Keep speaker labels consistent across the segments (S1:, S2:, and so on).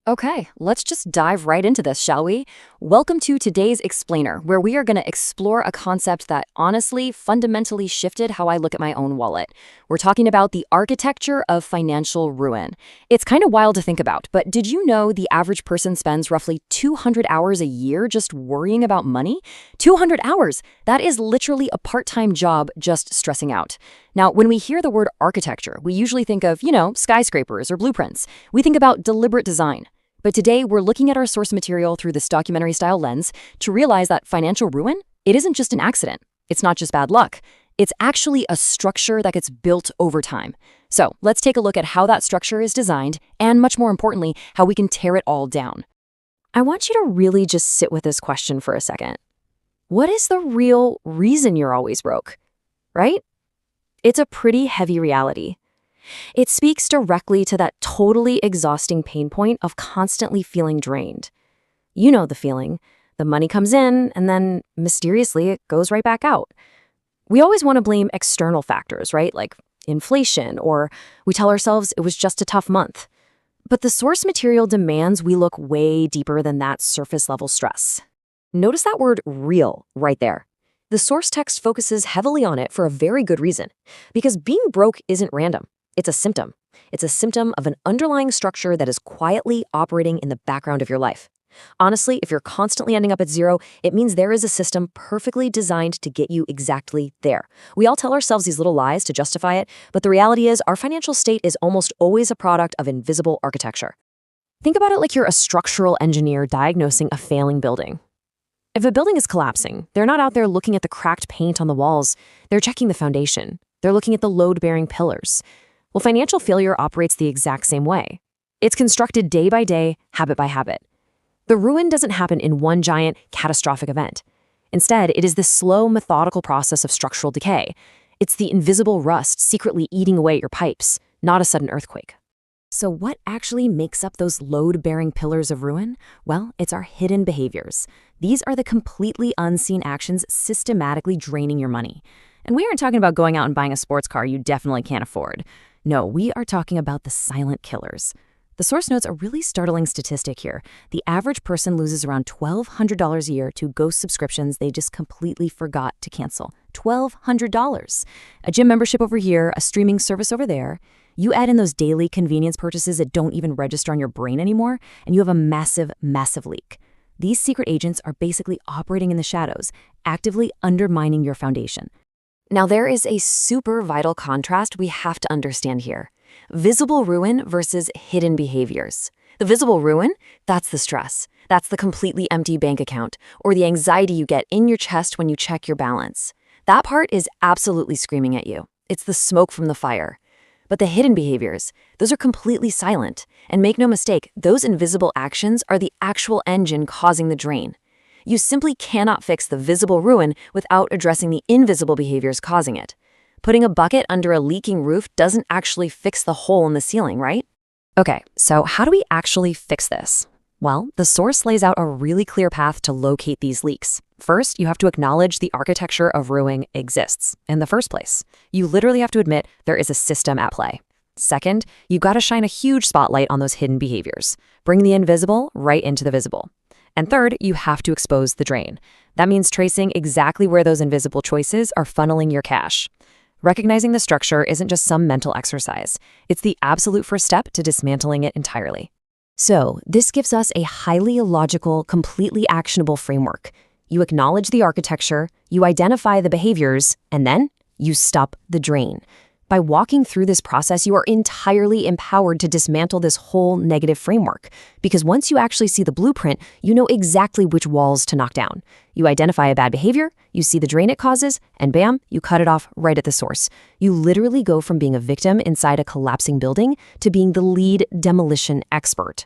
S1: Okay, let's just dive right into this, shall we? Welcome to today's Explainer, where we are going to explore a concept that honestly fundamentally shifted how I look at my own wallet. We're talking about the architecture of financial ruin. It's kind of wild to think about, but did you know the average person spends roughly 200 hours a year just worrying about money? 200 hours! That is literally a part-time job just stressing out. Now, when we hear the word architecture, we usually think of, skyscrapers or blueprints. We think about deliberate design. But today, we're looking at our source material through this documentary-style lens to realize that financial ruin, it isn't just an accident. It's not just bad luck. It's actually a structure that gets built over time. So let's take a look at how that structure is designed, and much more importantly, how we can tear it all down. I want you to really just sit with this question for a second. What is the real reason you're always broke? Right? It's a pretty heavy reality. It speaks directly to that totally exhausting pain point of constantly feeling drained. You know the feeling. The money comes in, and then mysteriously it goes right back out. We always want to blame external factors, right? Like inflation, or we tell ourselves it was just a tough month. But the source material demands we look way deeper than that surface-level stress. Notice that word real right there. The source text focuses heavily on it for a very good reason, because being broke isn't random. It's a symptom. It's a symptom of an underlying structure that is quietly operating in the background of your life. Honestly, if you're constantly ending up at zero, it means there is a system perfectly designed to get you exactly there. We all tell ourselves these little lies to justify it, but the reality is our financial state is almost always a product of invisible architecture. Think about it like you're a structural engineer diagnosing a failing building. If a building is collapsing, they're not out there looking at the cracked paint on the walls. They're checking the foundation. They're looking at the load-bearing pillars. Well, financial failure operates the exact same way. It's constructed day by day, habit by habit. The ruin doesn't happen in one giant, catastrophic event. Instead, it is this slow, methodical process of structural decay. It's the invisible rust secretly eating away at your pipes, not a sudden earthquake. So what actually makes up those load-bearing pillars of ruin? Well, it's our hidden behaviors. These are the completely unseen actions systematically draining your money. And we aren't talking about going out and buying a sports car you definitely can't afford. No, we are talking about the silent killers. The source notes a really startling statistic here. The average person loses around $1,200 a year to ghost subscriptions they just completely forgot to cancel. $1,200. A gym membership over here, a streaming service over there. You add in those daily convenience purchases that don't even register on your brain anymore, and you have a massive, massive leak. These secret agents are basically operating in the shadows, actively undermining your foundation. Now, there is a super vital contrast we have to understand here. Visible ruin versus hidden behaviors. The visible ruin, that's the stress. That's the completely empty bank account, or the anxiety you get in your chest when you check your balance. That part is absolutely screaming at you. It's the smoke from the fire. But the hidden behaviors, those are completely silent. And make no mistake, those invisible actions are the actual engine causing the drain. You simply cannot fix the visible ruin without addressing the invisible behaviors causing it. Putting a bucket under a leaking roof doesn't actually fix the hole in the ceiling, right? Okay, so how do we actually fix this? Well, the source lays out a really clear path to locate these leaks. First, you have to acknowledge the architecture of ruin exists in the first place. You literally have to admit there is a system at play. Second, you've got to shine a huge spotlight on those hidden behaviors. Bring the invisible right into the visible. And third, you have to expose the drain. That means tracing exactly where those invisible choices are funneling your cash. Recognizing the structure isn't just some mental exercise. It's the absolute first step to dismantling it entirely. So, this gives us a highly logical, completely actionable framework. You acknowledge the architecture, you identify the behaviors, and then you stop the drain. By walking through this process, you are entirely empowered to dismantle this whole negative framework. Because once you actually see the blueprint, you know exactly which walls to knock down. You identify a bad behavior, you see the drain it causes, and bam, you cut it off right at the source. You literally go from being a victim inside a collapsing building to being the lead demolition expert.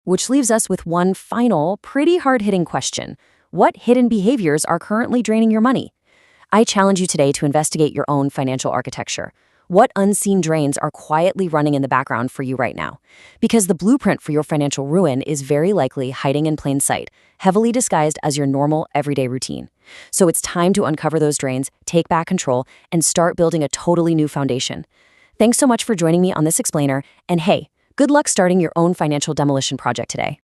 S1: Which leaves us with one final, pretty hard-hitting question. What hidden behaviors are currently draining your money? I challenge you today to investigate your own financial architecture. What unseen drains are quietly running in the background for you right now? Because the blueprint for your financial ruin is very likely hiding in plain sight, heavily disguised as your normal, everyday routine. So it's time to uncover those drains, take back control, and start building a totally new foundation. Thanks so much for joining me on this explainer, and hey, Good luck starting your own financial demolition project today.